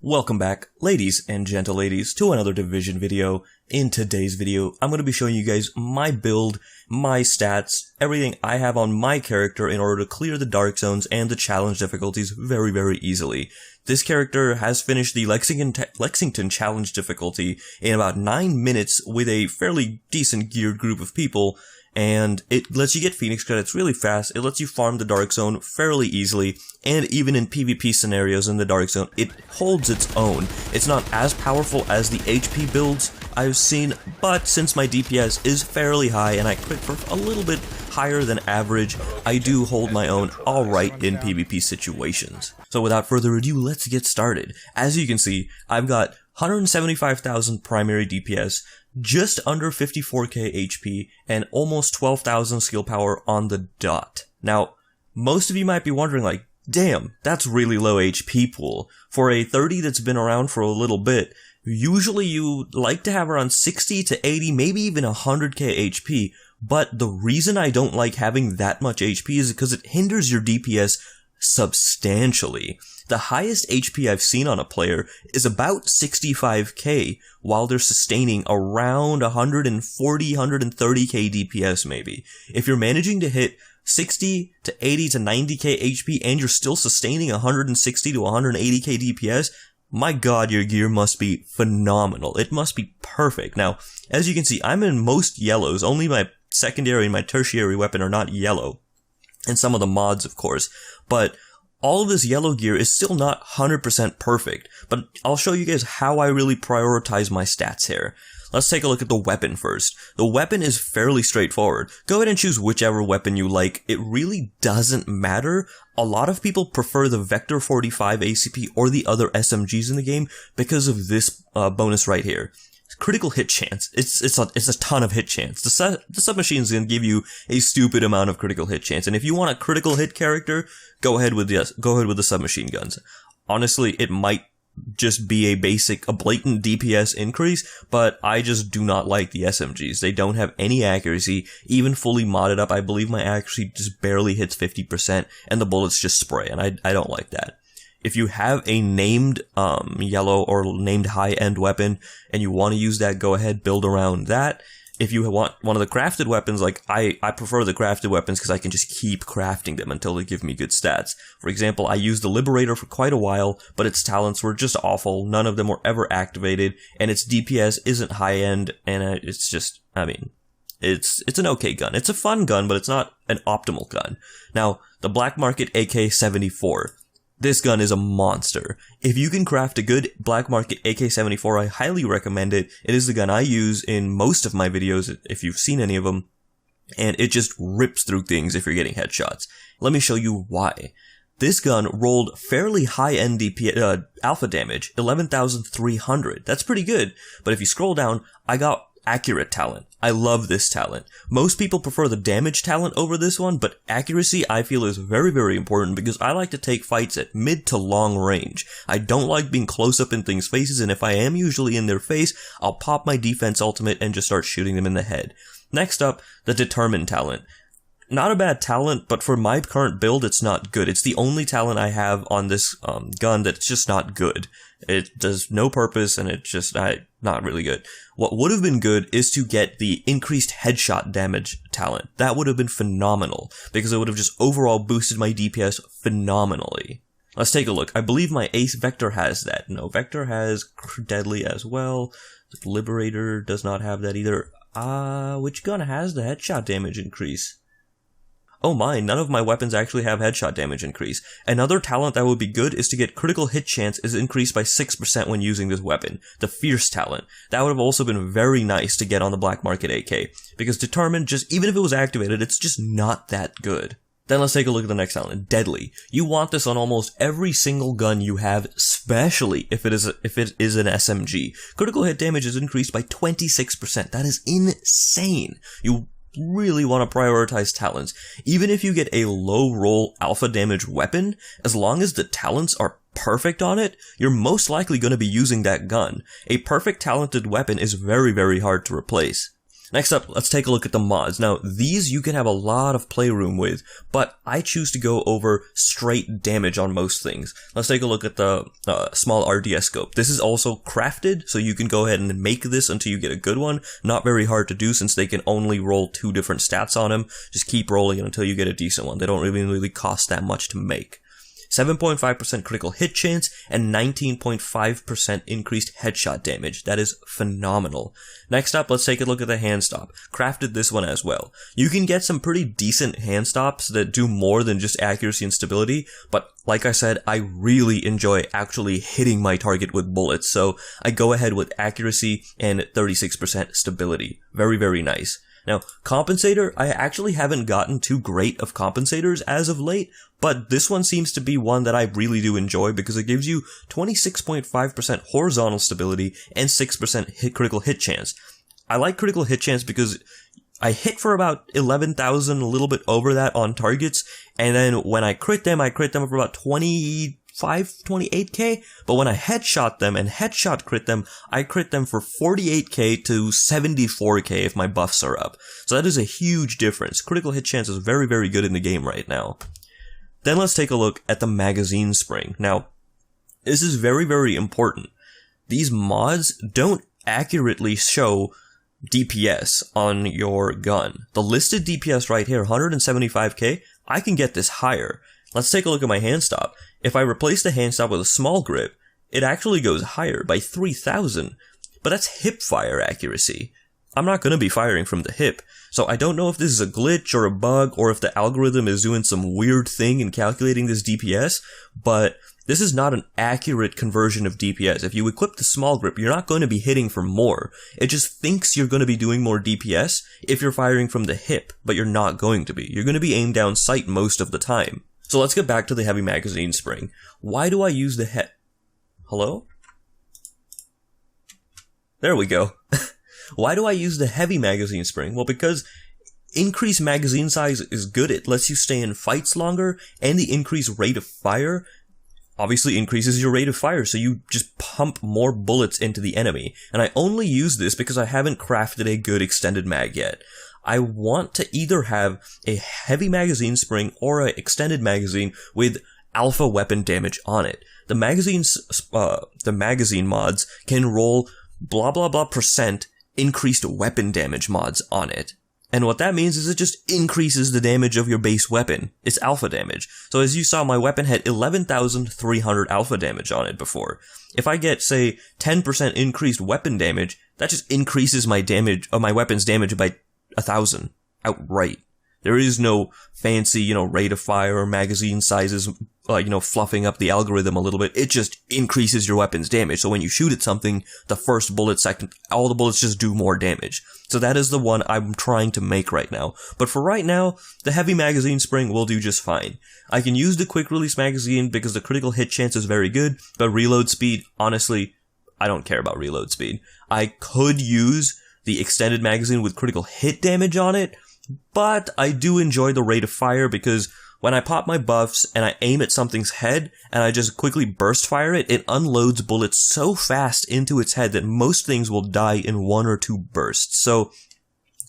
Welcome back, ladies and gentle-ladies, to another Division video. In today's video, I'm going to be showing you guys my build, my stats, everything I have on my character in order to clear the dark zones and the challenge difficulties very easily. This character has finished the Lexington challenge difficulty in about 9 minutes with a fairly decent geared group of people, and it lets you get Phoenix credits really fast, it lets you farm the Dark Zone fairly easily, and even in PvP scenarios in the Dark Zone, it holds its own. It's not as powerful as the HP builds I've seen, but since my DPS is fairly high and I crit for a little bit higher than average, I do hold my own alright in PvP situations. So without further ado, let's get started. As you can see, I've got 175,000 primary DPS, just under 54k HP, and almost 12,000 skill power on the dot. Now, most of you might be wondering like, damn, that's really low HP pool. For a 30 that's been around for a little bit, usually you like to have around 60 to 80, maybe even 100k HP, but the reason I don't like having that much HP is because it hinders your DPS substantially. The highest HP I've seen on a player is about 65k, while they're sustaining around 140, 130k DPS maybe. If you're managing to hit 60 to 80 to 90k HP and you're still sustaining 160 to 180k DPS, my god, your gear must be phenomenal. It must be perfect. Now, as you can see, I'm in most yellows. Only my secondary and my tertiary weapon are not yellow. And some of the mods, of course. But all of this yellow gear is still not 100% perfect, but I'll show you guys how I really prioritize my stats here. Let's take a look at the weapon first. The weapon is fairly straightforward. Go ahead and choose whichever weapon you like. It really doesn't matter. A lot of people prefer the Vector 45 ACP or the other SMGs in the game because of this bonus right here. Critical hit chance. It's a ton of hit chance. The submachine is going to give you a stupid amount of critical hit chance, and if you want a critical hit character, go ahead with the submachine guns. Honestly, it might just be a blatant DPS increase, but I just do not like the SMGs. They don't have any accuracy. Even fully modded up, I believe my accuracy just barely hits 50%, and the bullets just spray, and I don't like that. If you have a named yellow or named high-end weapon and you want to use that, go ahead, build around that. If you want one of the crafted weapons, like I prefer the crafted weapons because I can just keep crafting them until they give me good stats. For example, I used the Liberator for quite a while, but its talents were just awful. None of them were ever activated, and its DPS isn't high-end, and it's just, I mean, it's an okay gun. It's a fun gun, but it's not an optimal gun. Now, the Black Market AK-74. This gun is a monster. If you can craft a good Black Market AK-74, I highly recommend it. It is the gun I use in most of my videos, if you've seen any of them, and it just rips through things if you're getting headshots. Let me show you why. This gun rolled fairly high-end alpha damage, 11,300. That's pretty good, but if you scroll down, I got accurate talent. I love this talent. Most people prefer the damage talent over this one, but accuracy I feel is very important because I like to take fights at mid to long range. I don't like being close up in things' faces, and if I am usually in their face, I'll pop my defense ultimate and just start shooting them in the head. Next up, the determined talent. Not a bad talent, but for my current build, it's not good. It's the only talent I have on this gun that's just not good. It does no purpose, and it's just not really good. What would have been good is to get the increased headshot damage talent. That would have been phenomenal, because it would have just overall boosted my DPS phenomenally. Let's take a look. I believe my Ace Vector has that. No, Vector has Deadly as well. Liberator does not have that either. Which gun has the headshot damage increase? Oh my, none of my weapons actually have headshot damage increase. Another talent that would be good is to get critical hit chance is increased by 6% when using this weapon. The Fierce talent. That would have also been very nice to get on the Black Market AK. Because Determined, just even if it was activated, it's just not that good. Then let's take a look at the next talent, Deadly. You want this on almost every single gun you have, especially if it is an SMG. Critical hit damage is increased by 26%. That is insane. You really want to prioritize talents. Even if you get a low roll alpha damage weapon, as long as the talents are perfect on it, you're most likely going to be using that gun. A perfect talented weapon is very hard to replace. Next up, let's take a look at the mods. Now, these you can have a lot of playroom with, but I choose to go over straight damage on most things. Let's take a look at the small RDS scope. This is also crafted, so you can go ahead and make this until you get a good one. Not very hard to do since they can only roll 2 different stats on them. Just keep rolling it until you get a decent one. They don't really cost that much to make. 7.5% critical hit chance, and 19.5% increased headshot damage. That is phenomenal. Next up, let's take a look at the hand stop. Crafted this one as well. You can get some pretty decent hand stops that do more than just accuracy and stability, but like I said, I really enjoy actually hitting my target with bullets, so I go ahead with accuracy and 36% stability. Very, very nice. Now, compensator, I actually haven't gotten too great of compensators as of late, but this one seems to be one that I really do enjoy because it gives you 26.5% horizontal stability and 6% critical hit chance. I like critical hit chance because I hit for about 11,000, a little bit over that on targets, and then when I crit them for about 28k, but when I headshot them and headshot crit them, I crit them for 48k to 74k if my buffs are up. So that is a huge difference. Critical hit chance is very, very good in the game right now. Then let's take a look at the magazine spring. Now, this is very, very important. These mods don't accurately show DPS on your gun. The listed DPS right here, 175k, I can get this higher. Let's take a look at my hand stop. If I replace the hand stop with a small grip, it actually goes higher by 3,000. But that's hip fire accuracy. I'm not going to be firing from the hip, so I don't know if this is a glitch or a bug or if the algorithm is doing some weird thing in calculating this DPS, but this is not an accurate conversion of DPS. If you equip the small grip, you're not going to be hitting for more. It just thinks you're going to be doing more DPS if you're firing from the hip, but you're not going to be. You're going to be aimed down sight most of the time. So let's get back to the heavy magazine spring. Why do I use the Hello? There we go. Why do I use the heavy magazine spring? Well, because increased magazine size is good. It lets you stay in fights longer, and the increased rate of fire obviously increases your rate of fire, so you just pump more bullets into the enemy. And I only use this because I haven't crafted a good extended mag yet. I want to either have a heavy magazine spring or an extended magazine with alpha weapon damage on it. The magazine mods can roll blah blah blah percent increased weapon damage mods on it. And what that means is it just increases the damage of your base weapon. It's alpha damage. So as you saw, my weapon had 11,300 alpha damage on it before. If I get, say, 10% increased weapon damage, that just increases my damage, my weapon's damage by 1,000 outright. There is no fancy, rate of fire or magazine sizes, fluffing up the algorithm a little bit. It just increases your weapon's damage. So when you shoot at something, the first bullet, second, all the bullets just do more damage. So that is the one I'm trying to make right now. But for right now, the heavy magazine spring will do just fine. I can use the quick release magazine because the critical hit chance is very good, but reload speed, honestly, I don't care about reload speed. I could use the extended magazine with critical hit damage on it, but I do enjoy the rate of fire because when I pop my buffs and I aim at something's head and I just quickly burst fire it, it unloads bullets so fast into its head that most things will die in 1 or 2 bursts. So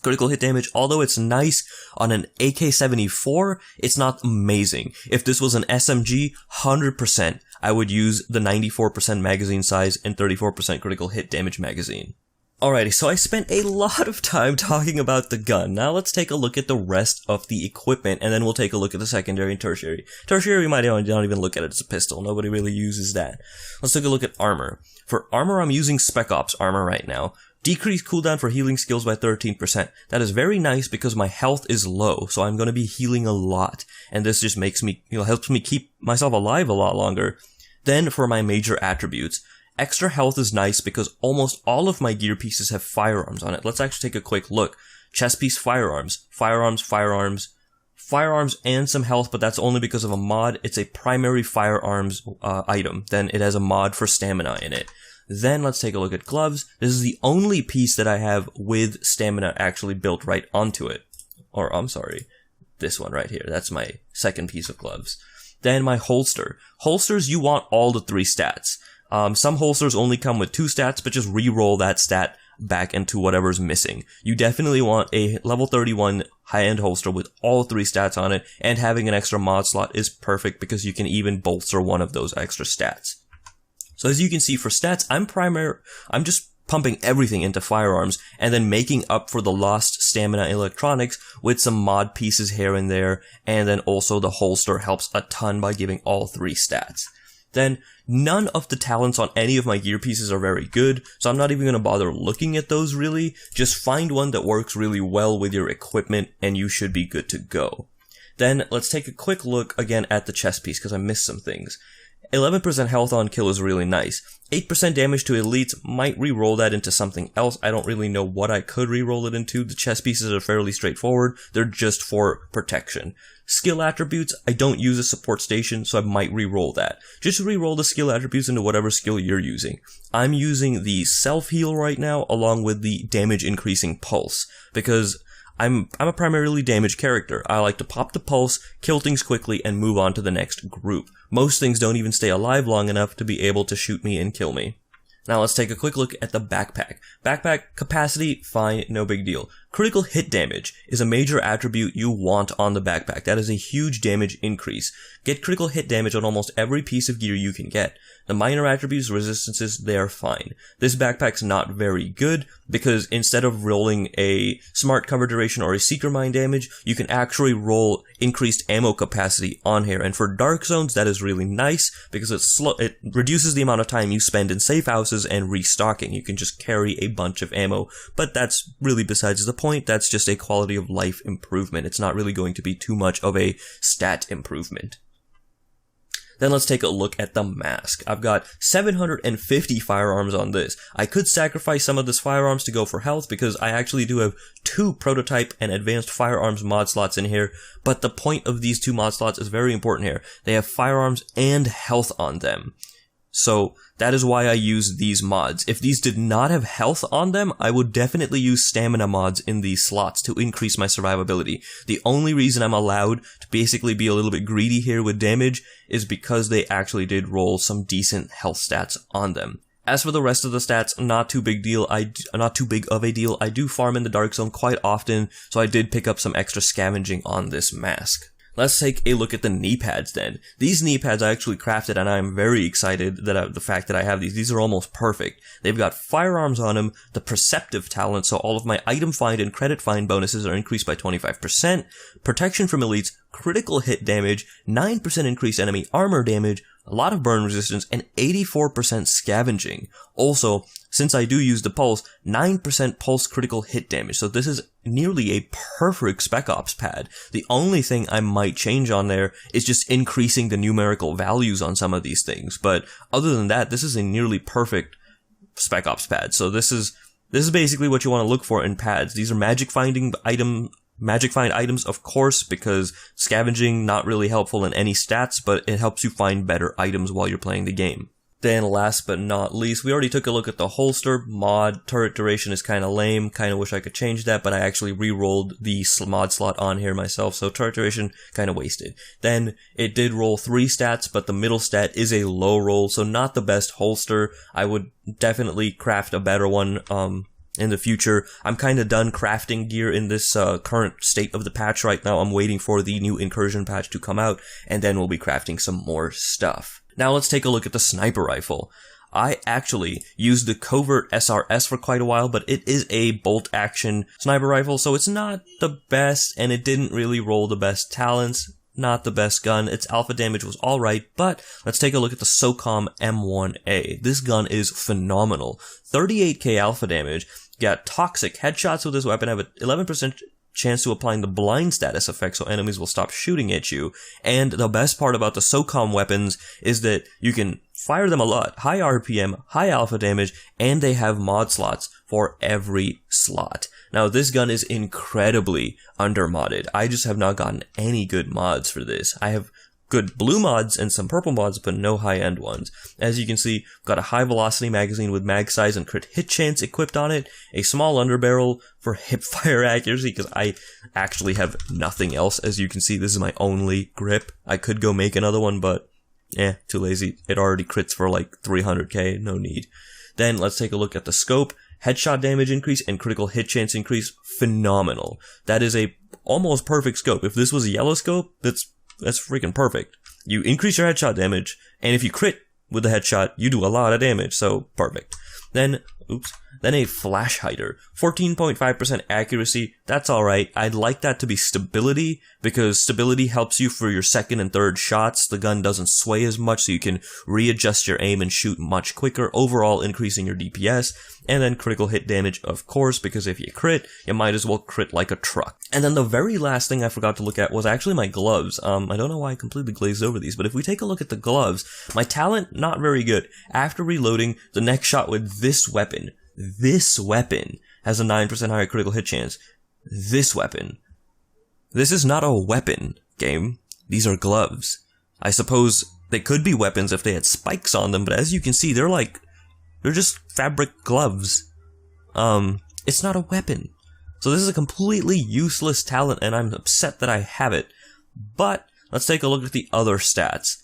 critical hit damage, although it's nice on an AK-74, it's not amazing. If this was an SMG, 100%, I would use the 94% magazine size and 34% critical hit damage magazine. Alrighty, so I spent a lot of time talking about the gun. Now let's take a look at the rest of the equipment, and then we'll take a look at the secondary and tertiary. Tertiary, we might not even look at it as a pistol. Nobody really uses that. Let's take a look at armor. For armor, I'm using Spec Ops armor right now. Decreased cooldown for healing skills by 13%. That is very nice because my health is low, so I'm going to be healing a lot. And this just makes me, helps me keep myself alive a lot longer. Then for my major attributes. Extra health is nice because almost all of my gear pieces have firearms on it. Let's actually take a quick look. Chest piece, firearms, and some health, but that's only because of a mod. It's a primary firearms item. Then it has a mod for stamina in it. Then let's take a look at gloves. This is the only piece that I have with stamina actually built right onto it. Or, I'm sorry, this one right here. That's my second piece of gloves. Then my holster. Holsters, you want all the 3 stats. Some holsters only come with 2 stats, but just re-roll that stat back into whatever's missing. You definitely want a level 31 high-end holster with all 3 stats on it, and having an extra mod slot is perfect because you can even bolster one of those extra stats. So as you can see for stats, I'm just pumping everything into firearms and then making up for the lost stamina and electronics with some mod pieces here and there, and then also the holster helps a ton by giving all 3 stats. Then none of the talents on any of my gear pieces are very good, so I'm not even going to bother looking at those really. Just find one that works really well with your equipment and you should be good to go. Then let's take a quick look again at the chest piece because I missed some things. 11% health on kill is really nice. 8% damage to elites, might re-roll that into something else. I don't really know what I could re-roll it into. The chest pieces are fairly straightforward. They're just for protection. Skill attributes, I don't use a support station, so I might re-roll that. Just re-roll the skill attributes into whatever skill you're using. I'm using the self-heal right now, along with the damage increasing pulse, because I'm a primarily damage character. I like to pop the pulse, kill things quickly, and move on to the next group. Most things don't even stay alive long enough to be able to shoot me and kill me. Now let's take a quick look at the backpack. Backpack capacity, fine, no big deal. Critical hit damage is a major attribute you want on the backpack. That is a huge damage increase. Get critical hit damage on almost every piece of gear you can get. The minor attributes, resistances, they are fine. This backpack's not very good because instead of rolling a smart cover duration or a seeker mine damage, you can actually roll increased ammo capacity on here. And for dark zones, that is really nice because it reduces the amount of time you spend in safe houses and restocking. You can just carry a bunch of ammo, but that's really besides the point. That's just a quality of life improvement. It's not really going to be too much of a stat improvement. Then let's take a look at the mask. I've got 750 firearms on this. I could sacrifice some of this firearms to go for health because I actually do have 2 prototype and advanced firearms mod slots in here, but the point of these 2 mod slots is very important here. They have firearms and health on them. So that is why I use these mods. If these did not have health on them, I would definitely use stamina mods in these slots to increase my survivability. The only reason I'm allowed to basically be a little bit greedy here with damage is because they actually did roll some decent health stats on them. As for the rest of the stats, not too big of a deal. I do farm in the dark zone quite often, so I did pick up some extra scavenging on this mask. Let's take a look at the knee pads then. These knee pads I actually crafted and I'm very excited that the fact that I have these. These are almost perfect. They've got firearms on them, the perceptive talent, so all of my item find and credit find bonuses are increased by 25%, protection from elites, critical hit damage, 9% increased enemy armor damage, a lot of burn resistance, and 84% scavenging. Also, since I do use the pulse, 9% pulse critical hit damage, so this is nearly a perfect Spec Ops pad. The only thing I might change on there is just increasing the numerical values on some of these things, but other than that, this is a nearly perfect Spec Ops pad. So this is basically what you want to look for in pads. These are magic find items, of course, because scavenging not really helpful in any stats, but it helps you find better items while you're playing the game. Then last but not least, we already took a look at the holster mod. Turret duration is kind of lame. Kind of wish I could change that, but I actually re-rolled the mod slot on here myself, so turret duration kind of wasted. Then it did roll 3 stats, but the middle stat is a low roll, so not the best holster. I would definitely craft a better one in the future. I'm kind of done crafting gear in this current state of the patch right now. I'm waiting for the new incursion patch to come out, and then we'll be crafting some more stuff. Now let's take a look at the sniper rifle. I actually used the covert SRS for quite a while, but it is a bolt action sniper rifle, so it's not the best, and it didn't really roll the best talents. Not the best gun. Its alpha damage was alright, but let's take a look at the SOCOM M1A. This gun is phenomenal. 38k alpha damage. Got toxic headshots with this weapon. I have an 11% chance to applying the blind status effect so enemies will stop shooting at you. And the best part about the SOCOM weapons is that you can fire them a lot. High RPM, high alpha damage, and they have mod slots for every slot. Now this gun is incredibly undermodded. I just have not gotten any good mods for this. I have good blue mods and some purple mods, but no high-end ones. As you can see, I've got a high-velocity magazine with mag size and crit hit chance equipped on it, a small underbarrel for hip fire accuracy, because I actually have nothing else. As you can see, this is my only grip. I could go make another one, but too lazy. It already crits for like 300k, no need. Then let's take a look at the scope. headshot damage increase and critical hit chance increase, phenomenal. That is a almost perfect scope. If this was a yellow scope, that's freaking perfect. You increase your headshot damage, and if you crit with the headshot, you do a lot of damage, so perfect. Then a flash hider, 14.5% accuracy, that's alright. I'd like that to be stability, because stability helps you for your second and third shots. The gun doesn't sway as much, so you can readjust your aim and shoot much quicker, overall increasing your DPS. And then critical hit damage, of course, because if you crit, you might as well crit like a truck. And then the very last thing I forgot to look at was actually my gloves. I don't know why I completely glazed over these, but if we take a look at the gloves, my talent, not very good. After reloading, the next shot with this weapon has a 9% higher critical hit chance. This is not a weapon, game. These are gloves. I suppose they could be weapons if they had spikes on them, but as you can see, they're just fabric gloves. It's not a weapon. So this is a completely useless talent, and I'm upset that I have it. But let's take a look at the other stats.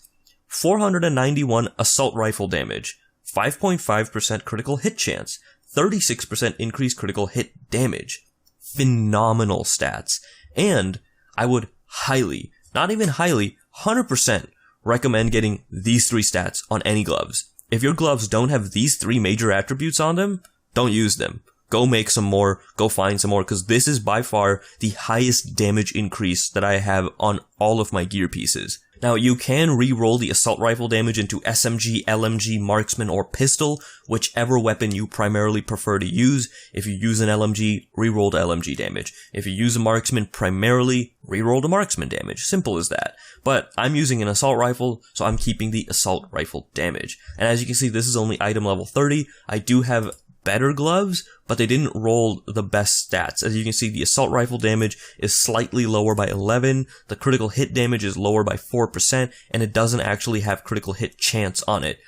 491 assault rifle damage, 5.5% critical hit chance, 36% increased critical hit damage. Phenomenal stats. And I would highly, not even highly, 100% recommend getting these 3 stats on any gloves. If your gloves don't have these 3 major attributes on them, don't use them. Go make some more, go find some more, because this is by far the highest damage increase that I have on all of my gear pieces. Now, you can re-roll the assault rifle damage into SMG, LMG, marksman, or pistol, whichever weapon you primarily prefer to use. If you use an LMG, re-roll the LMG damage. If you use a marksman primarily, re-roll the marksman damage. Simple as that. But I'm using an assault rifle, so I'm keeping the assault rifle damage. And as you can see, this is only item level 30. I do have better gloves, but they didn't roll the best stats. As you can see, the assault rifle damage is slightly lower by 11, the critical hit damage is lower by 4%, and it doesn't actually have critical hit chance on it.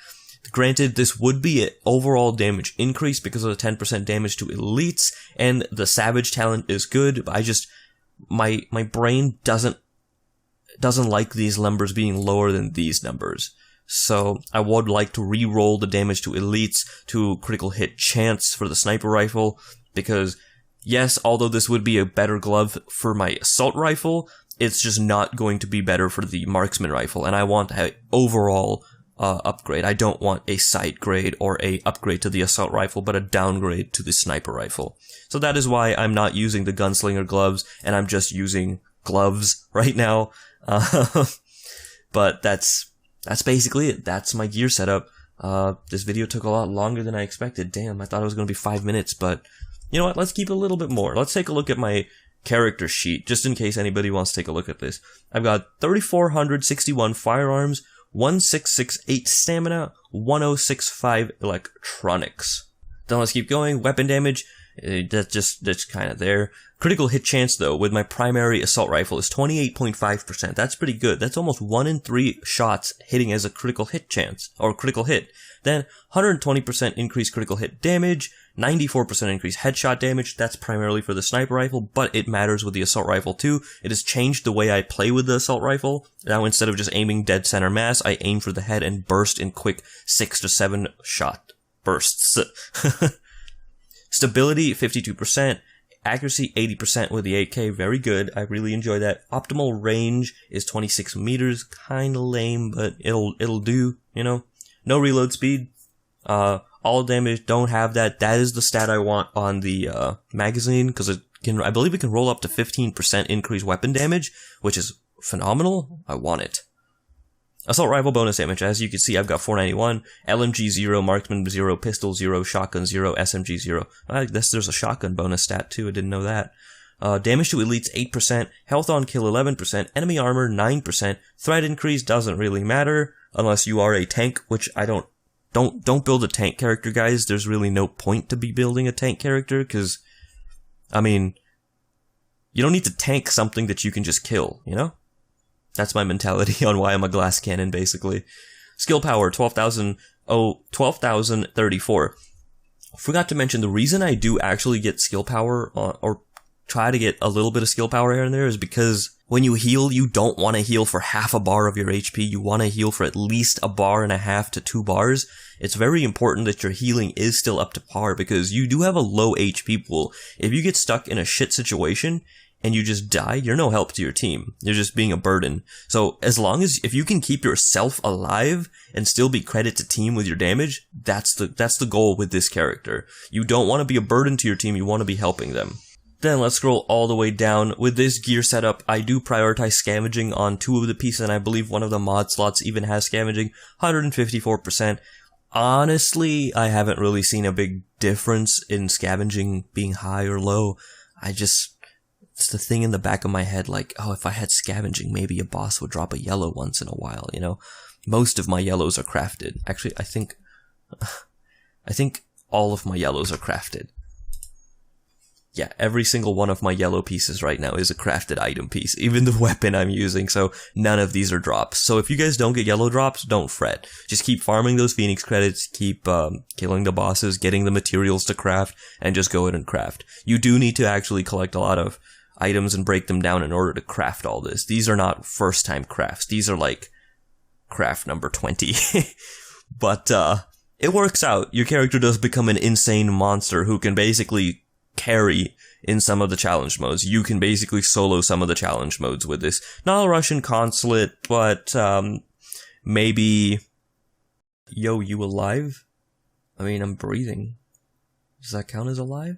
Granted, this would be an overall damage increase because of the 10% damage to elites, and the Savage talent is good, but my brain doesn't like these numbers being lower than these numbers. So I would like to re-roll the damage to elites to critical hit chance for the sniper rifle, because yes, although this would be a better glove for my assault rifle, it's just not going to be better for the marksman rifle, and I want an overall upgrade. I don't want a sight grade or a upgrade to the assault rifle, but a downgrade to the sniper rifle. So that is why I'm not using the gunslinger gloves, and I'm just using gloves right now. But that's basically it. That's my gear setup. This video took a lot longer than I expected. Damn, I thought it was going to be 5 minutes, but you know what? Let's keep it a little bit more. Let's take a look at my character sheet, just in case anybody wants to take a look at this. I've got 3,461 firearms, 1,668 stamina, 1,065 electronics. Then let's keep going. Weapon damage, that's kind of there. Critical hit chance, though, with my primary assault rifle is 28.5%. That's pretty good. That's almost 1 in 3 shots hitting as a critical hit chance, or critical hit. Then 120% increased critical hit damage, 94% increased headshot damage. That's primarily for the sniper rifle, but it matters with the assault rifle too. It has changed the way I play with the assault rifle. Now instead of just aiming dead center mass, I aim for the head and burst in quick 6 to 7 shot bursts. Stability, 52%. Accuracy, 80% with the 8K. Very good. I really enjoy that. Optimal range is 26 meters. Kinda lame, but it'll do, you know. No reload speed. All damage, don't have that. That is the stat I want on the magazine, because I believe it can roll up to 15% increased weapon damage, which is phenomenal. I want it. Assault rifle bonus damage. As you can see, I've got 491, LMG 0, marksman 0, pistol 0, shotgun 0, SMG 0. I guess there's a shotgun bonus stat too, I didn't know that. Damage to elites 8%, health on kill 11%, enemy armor 9%, threat increase doesn't really matter, unless you are a tank, which I don't build a tank character, guys. There's really no point to be building a tank character, because, I mean, you don't need to tank something that you can just kill, you know? That's my mentality on why I'm a glass cannon, basically. Skill power, 12,034. Forgot to mention, the reason I do actually get skill power, or try to get a little bit of skill power here and there, is because When you heal, you don't want to heal for half a bar of your HP. You want to heal for at least a bar and a half to 2 bars. It's very important that your healing is still up to par because you do have a low HP pool. If you get stuck in a shit situation and you just die, you're no help to your team. You're just being a burden. So as long as, if you can keep yourself alive and still be credit to team with your damage, that's the goal with this character. You don't want to be a burden to your team, you want to be helping them. Then let's scroll all the way down. With this gear setup, I do prioritize scavenging on 2 of the pieces, and I believe one of the mod slots even has scavenging, 154%. Honestly, I haven't really seen a big difference in scavenging being high or low. It's the thing in the back of my head, like, oh, if I had scavenging, maybe a boss would drop a yellow once in a while, you know? Most of my yellows are crafted. Actually, I think all of my yellows are crafted. Yeah, every single one of my yellow pieces right now is a crafted item piece, even the weapon I'm using, so none of these are drops. So if you guys don't get yellow drops, don't fret. Just keep farming those Phoenix credits, keep killing the bosses, getting the materials to craft, and just go in and craft. You do need to actually collect a lot of items and break them down in order to craft all this. These are not first-time crafts. These are like craft number 20. But it works out. Your character does become an insane monster who can basically carry in some of the challenge modes. You can basically solo some of the challenge modes with this. Not a Russian consulate, but maybe... Yo, you alive? I mean, I'm breathing. Does that count as alive?